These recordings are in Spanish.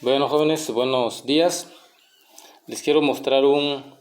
Bueno, jóvenes, buenos días. Les quiero mostrar un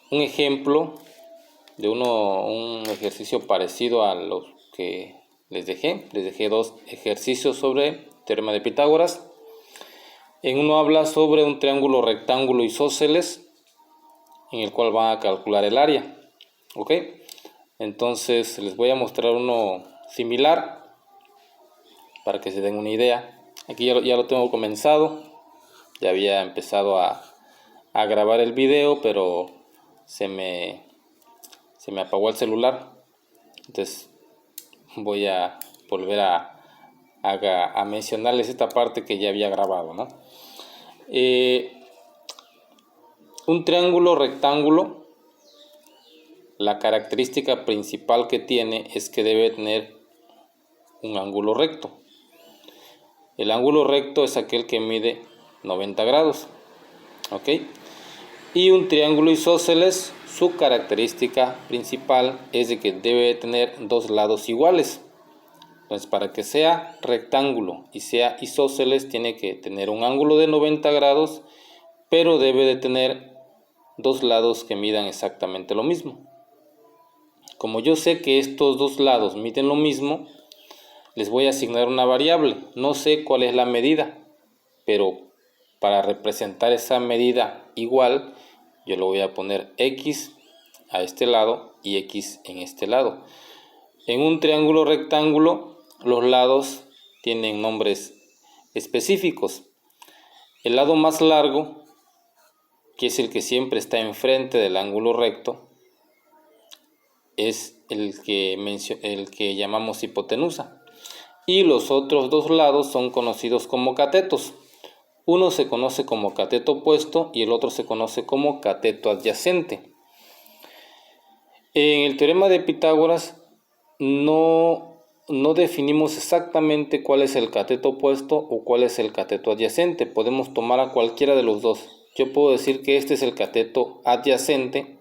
ejemplo de un ejercicio parecido a los que les dejé. Les dejé dos ejercicios sobre teorema de Pitágoras. En uno habla sobre un triángulo rectángulo isósceles en el cual van a calcular el área. ¿Ok? Entonces les voy a mostrar uno similar para que se den una idea. Aquí ya lo tengo comenzado. Ya había empezado a grabar el video, pero se me apagó el celular. Entonces voy a volver a mencionarles esta parte que ya había grabado, ¿no? Un triángulo rectángulo, la característica principal que tiene es que debe tener un ángulo recto. El ángulo recto es aquel que mide 90 grados. ¿Ok? Y un triángulo isósceles, su característica principal es de que debe tener dos lados iguales. Entonces, para que sea rectángulo y sea isósceles, tiene que tener un ángulo de 90 grados, pero debe de tener dos lados que midan exactamente lo mismo. Como yo sé que estos dos lados miden lo mismo, les voy a asignar una variable. No sé cuál es la medida, pero para representar esa medida igual, yo le voy a poner X a este lado y X en este lado. En un triángulo rectángulo, los lados tienen nombres específicos. El lado más largo, que es el que siempre está enfrente del ángulo recto, es el que llamamos hipotenusa. Y los otros dos lados son conocidos como catetos. Uno se conoce como cateto opuesto y el otro se conoce como cateto adyacente. En el teorema de Pitágoras no definimos exactamente cuál es el cateto opuesto o cuál es el cateto adyacente. Podemos tomar a cualquiera de los dos. Yo puedo decir que este es el cateto adyacente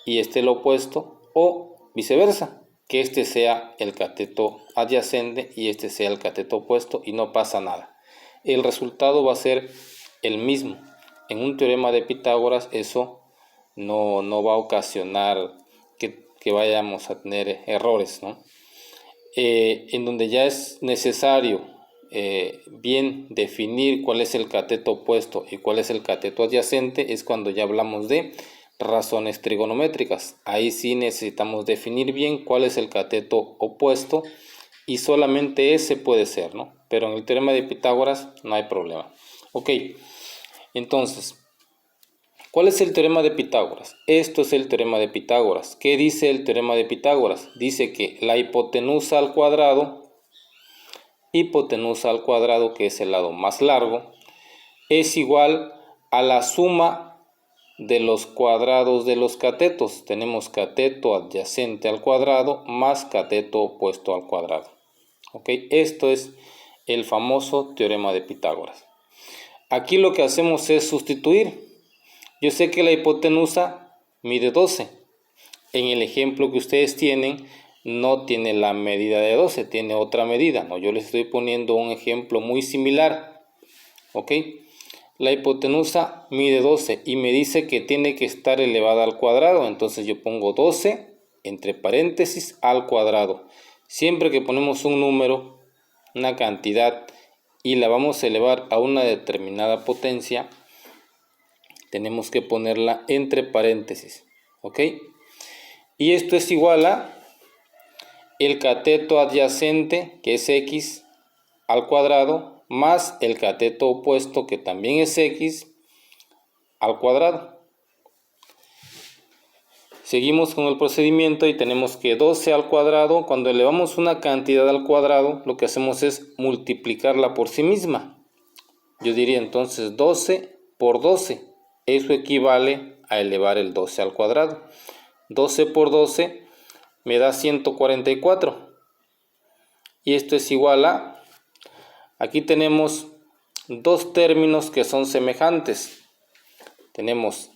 y este el opuesto, o viceversa, que este sea el cateto adyacente y este sea el cateto opuesto, y no pasa nada. El resultado va a ser el mismo. En un teorema de Pitágoras eso no va a ocasionar que vayamos a tener errores, ¿no? En donde ya es necesario bien definir cuál es el cateto opuesto y cuál es el cateto adyacente es cuando ya hablamos de razones trigonométricas. Ahí sí necesitamos definir bien cuál es el cateto opuesto y solamente ese puede ser, ¿no? Pero en el teorema de Pitágoras no hay problema. Ok, entonces, ¿cuál es el teorema de Pitágoras? Esto es el teorema de Pitágoras. ¿Qué dice el teorema de Pitágoras? Dice que la hipotenusa al cuadrado, que es el lado más largo, es igual a la suma de los cuadrados de los catetos. Tenemos cateto adyacente al cuadrado más cateto opuesto al cuadrado. ¿Ok? Esto es el famoso teorema de Pitágoras. Aquí lo que hacemos es sustituir. Yo sé que la hipotenusa mide 12. En el ejemplo que ustedes tienen, no tiene la medida de 12, tiene otra medida, ¿no? Yo les estoy poniendo un ejemplo muy similar. ¿Ok? La hipotenusa mide 12 y me dice que tiene que estar elevada al cuadrado. Entonces yo pongo 12 entre paréntesis al cuadrado. Siempre que ponemos un número, una cantidad, y la vamos a elevar a una determinada potencia, tenemos que ponerla entre paréntesis. ¿Ok? Y esto es igual a el cateto adyacente, que es X al cuadrado, más el cateto opuesto, que también es X al cuadrado. Seguimos con el procedimiento y tenemos que 12 al cuadrado, cuando elevamos una cantidad al cuadrado, lo que hacemos es multiplicarla por sí misma. Yo diría entonces 12 por 12. Eso equivale a elevar el 12 al cuadrado. 12 por 12 me da 144. Y esto es igual a... Aquí tenemos dos términos que son semejantes. Tenemos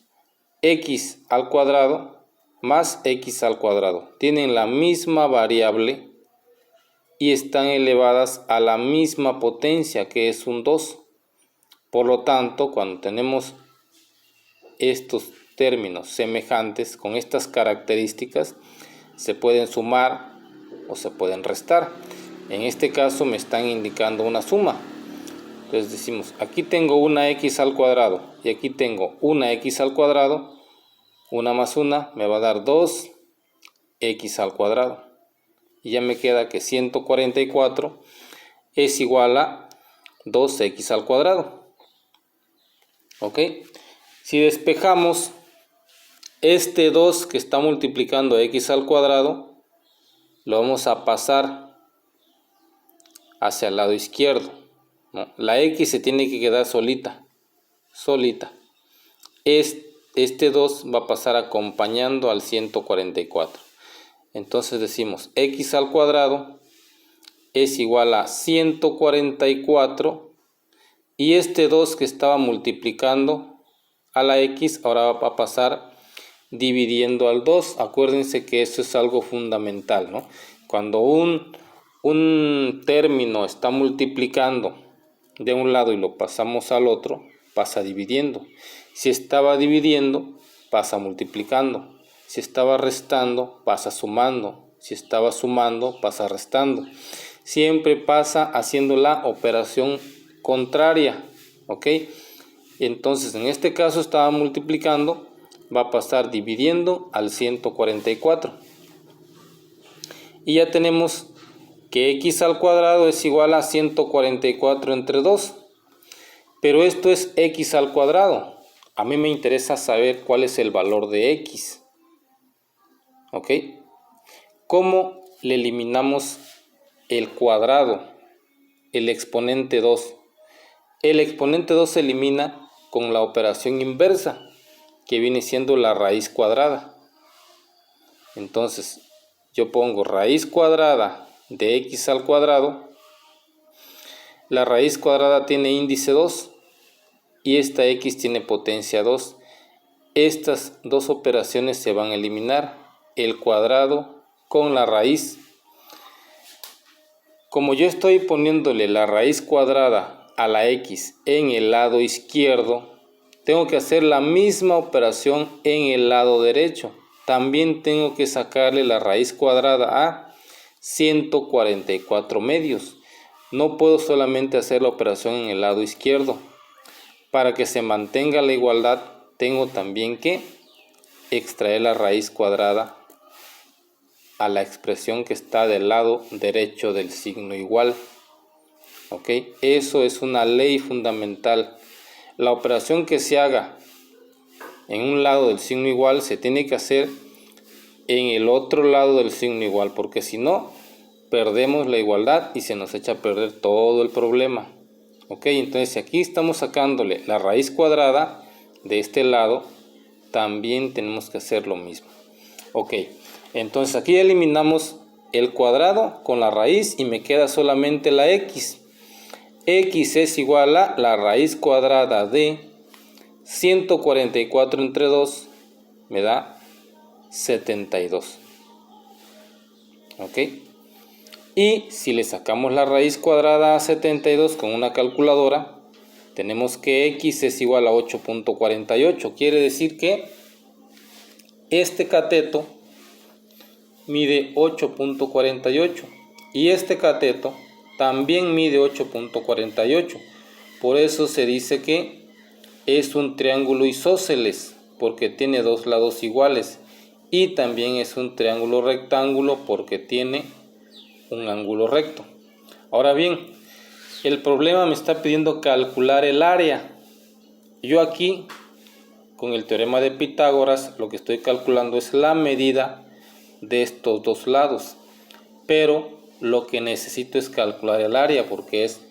x al cuadrado más x al cuadrado. Tienen la misma variable y están elevadas a la misma potencia, que es un 2. Por lo tanto, cuando tenemos estos términos semejantes con estas características, se pueden sumar o se pueden restar. En este caso me están indicando una suma. Entonces decimos, aquí tengo una x al cuadrado y aquí tengo una x al cuadrado. Una más una me va a dar 2x al cuadrado. Y ya me queda que 144 es igual a 2x al cuadrado. ¿Ok? Si despejamos este 2 que está multiplicando x al cuadrado, lo vamos a pasar hacia el lado izquierdo, ¿no? La x se tiene que quedar solita. Este 2 va a pasar acompañando al 144. Entonces decimos x al cuadrado es igual a 144 y este 2 que estaba multiplicando a la x ahora va a pasar dividiendo al 2. Acuérdense que eso es algo fundamental, ¿no? Cuando un término está multiplicando de un lado y lo pasamos al otro, pasa dividiendo. Si estaba dividiendo, pasa multiplicando. Si estaba restando, pasa sumando. Si estaba sumando, pasa restando. Siempre pasa haciendo la operación contraria, ¿ok? Entonces, en este caso estaba multiplicando, va a pasar dividiendo al 144. Y ya tenemos que x al cuadrado es igual a 144 entre 2. Pero esto es x al cuadrado. A mí me interesa saber cuál es el valor de x. ¿Ok? ¿Cómo le eliminamos el cuadrado? El exponente 2. El exponente 2 se elimina con la operación inversa, que viene siendo la raíz cuadrada. Entonces, yo pongo raíz cuadrada de x al cuadrado. La raíz cuadrada tiene índice 2 y esta x tiene potencia 2. Estas dos operaciones se van a eliminar, el cuadrado con la raíz. Como yo estoy poniéndole la raíz cuadrada a la x en el lado izquierdo, tengo que hacer la misma operación en el lado derecho. También tengo que sacarle la raíz cuadrada a 144 medios. No puedo solamente hacer la operación en el lado izquierdo. Para que se mantenga la igualdad, tengo también que extraer la raíz cuadrada a la expresión que está del lado derecho del signo igual. ¿Ok? Eso es una ley fundamental. La operación que se haga en un lado del signo igual se tiene que hacer en el otro lado del signo igual, porque si no, perdemos la igualdad y se nos echa a perder todo el problema. Ok, entonces si aquí estamos sacándole la raíz cuadrada de este lado, también tenemos que hacer lo mismo. Ok, entonces aquí eliminamos el cuadrado con la raíz y me queda solamente la x. X es igual a la raíz cuadrada de 144 entre 2, me da 72. Ok. Y si le sacamos la raíz cuadrada a 72 con una calculadora, tenemos que x es igual a 8.48. Quiere decir que este cateto mide 8.48 y este cateto también mide 8.48. Por eso se dice que es un triángulo isósceles, porque tiene dos lados iguales. Y también es un triángulo rectángulo porque tiene un ángulo recto. Ahora bien, el problema me está pidiendo calcular el área. Yo aquí, con el teorema de Pitágoras, lo que estoy calculando es la medida de estos dos lados. Pero lo que necesito es calcular el área, porque es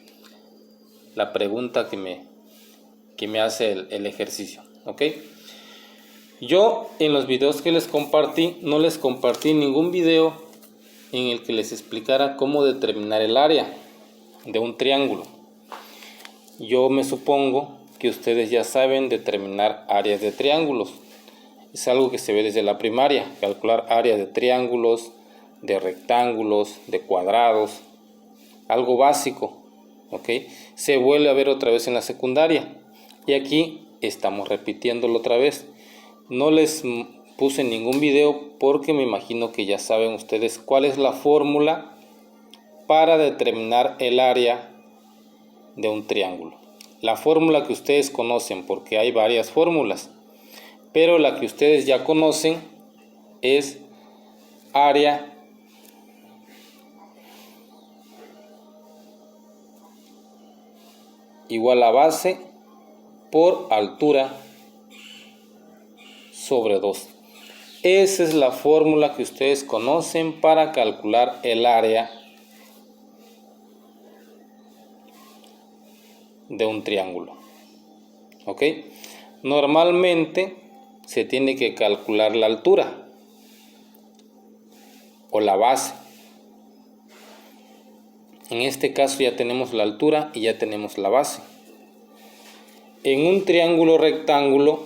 la pregunta que me hace el ejercicio. ¿Ok? Yo en los videos que les compartí, no les compartí ningún video en el que les explicara cómo determinar el área de un triángulo. Yo me supongo que ustedes ya saben determinar áreas de triángulos. Es algo que se ve desde la primaria, calcular áreas de triángulos, de rectángulos, de cuadrados, algo básico. ¿ok? Se vuelve a ver otra vez en la secundaria. Y aquí estamos repitiéndolo otra vez. No les puse ningún video porque me imagino que ya saben ustedes cuál es la fórmula para determinar el área de un triángulo. La fórmula que ustedes conocen, porque hay varias fórmulas, pero la que ustedes ya conocen es área igual a base por altura sobre 2. Esa es la fórmula que ustedes conocen para calcular el área de un triángulo. ¿Ok? Normalmente se tiene que calcular la altura o la base. En este caso ya tenemos la altura y ya tenemos la base. En un triángulo rectángulo,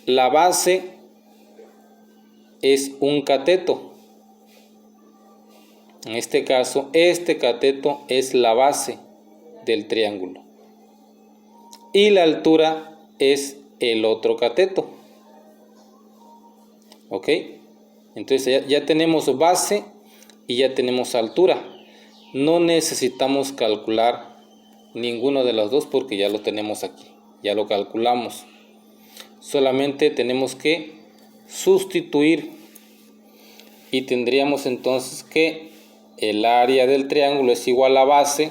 la base es un cateto. En este caso, este cateto es la base del triángulo. Y la altura es el otro cateto. ¿Ok? Entonces ya tenemos base y ya tenemos altura. No necesitamos calcular ninguno de los dos porque ya lo tenemos aquí. Ya lo calculamos. Solamente tenemos que sustituir y tendríamos entonces que el área del triángulo es igual a base,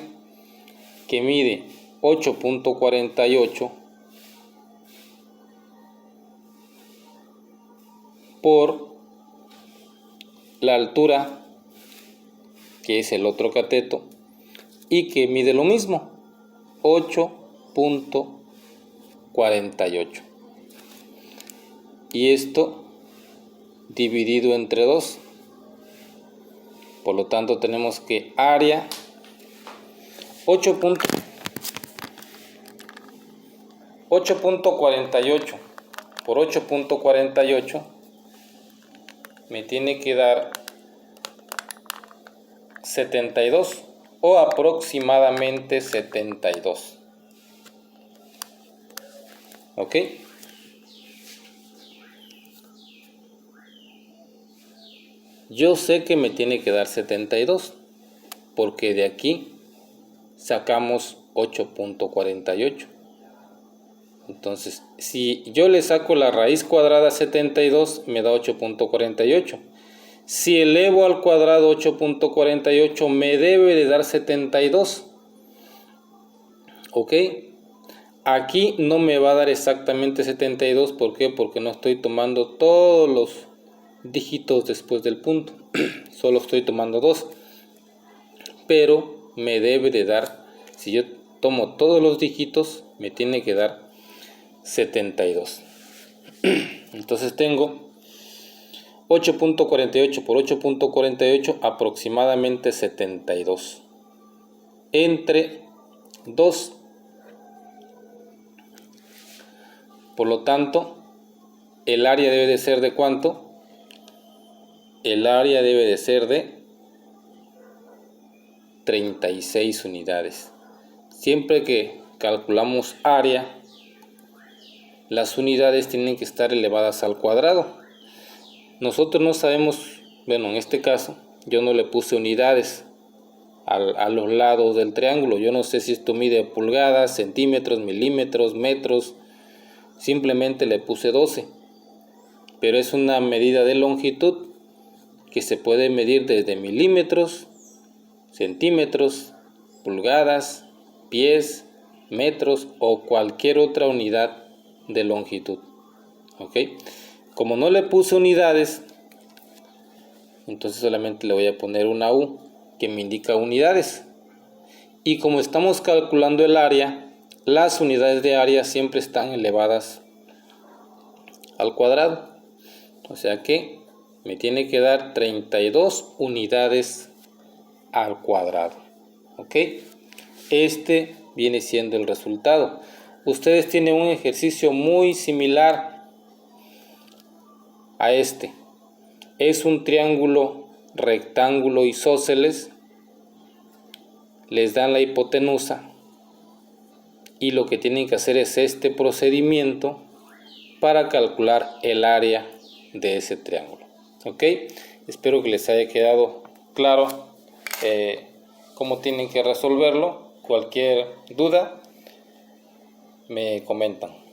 que mide 8.48 por la altura, que es el otro cateto, y que mide lo mismo, 8.48. Y esto dividido entre 2. Por lo tanto tenemos que área 8.48 por 8.48 me tiene que dar 72 o aproximadamente 72. ¿Ok? Yo sé que me tiene que dar 72 porque de aquí sacamos 8.48. Entonces, si yo le saco la raíz cuadrada a 72, me da 8.48. Si elevo al cuadrado 8.48, me debe de dar 72. ¿Ok? Aquí no me va a dar exactamente 72. ¿Por qué? Porque no estoy tomando todos los dígitos después del punto. Solo estoy tomando 2. Pero me debe de dar, si yo tomo todos los dígitos, me tiene que dar 72. Entonces tengo 8.48 por 8.48 aproximadamente 72 entre 2. Por lo tanto, el área debe de ser de ¿cuánto? El área debe de ser de 36 unidades. Siempre que calculamos área, las unidades tienen que estar elevadas al cuadrado. Nosotros no sabemos, bueno, en este caso yo no le puse unidades a los lados del triángulo. Yo no sé si esto mide pulgadas, centímetros, milímetros, metros. Simplemente le puse 12. Pero es una medida de longitud que se puede medir desde milímetros, centímetros, pulgadas, pies, metros o cualquier otra unidad de longitud. ¿Ok? Como no le puse unidades, entonces solamente le voy a poner una U que me indica unidades. Y como estamos calculando el área, las unidades de área siempre están elevadas al cuadrado. O sea que me tiene que dar 32 unidades al cuadrado. ¿Ok? Este viene siendo el resultado. Ustedes tienen un ejercicio muy similar a este. Es un triángulo, rectángulo isósceles les dan la hipotenusa y lo que tienen que hacer es este procedimiento para calcular el área de ese triángulo. ¿Ok? Espero que les haya quedado claro cómo tienen que resolverlo. Cualquier duda me comentan.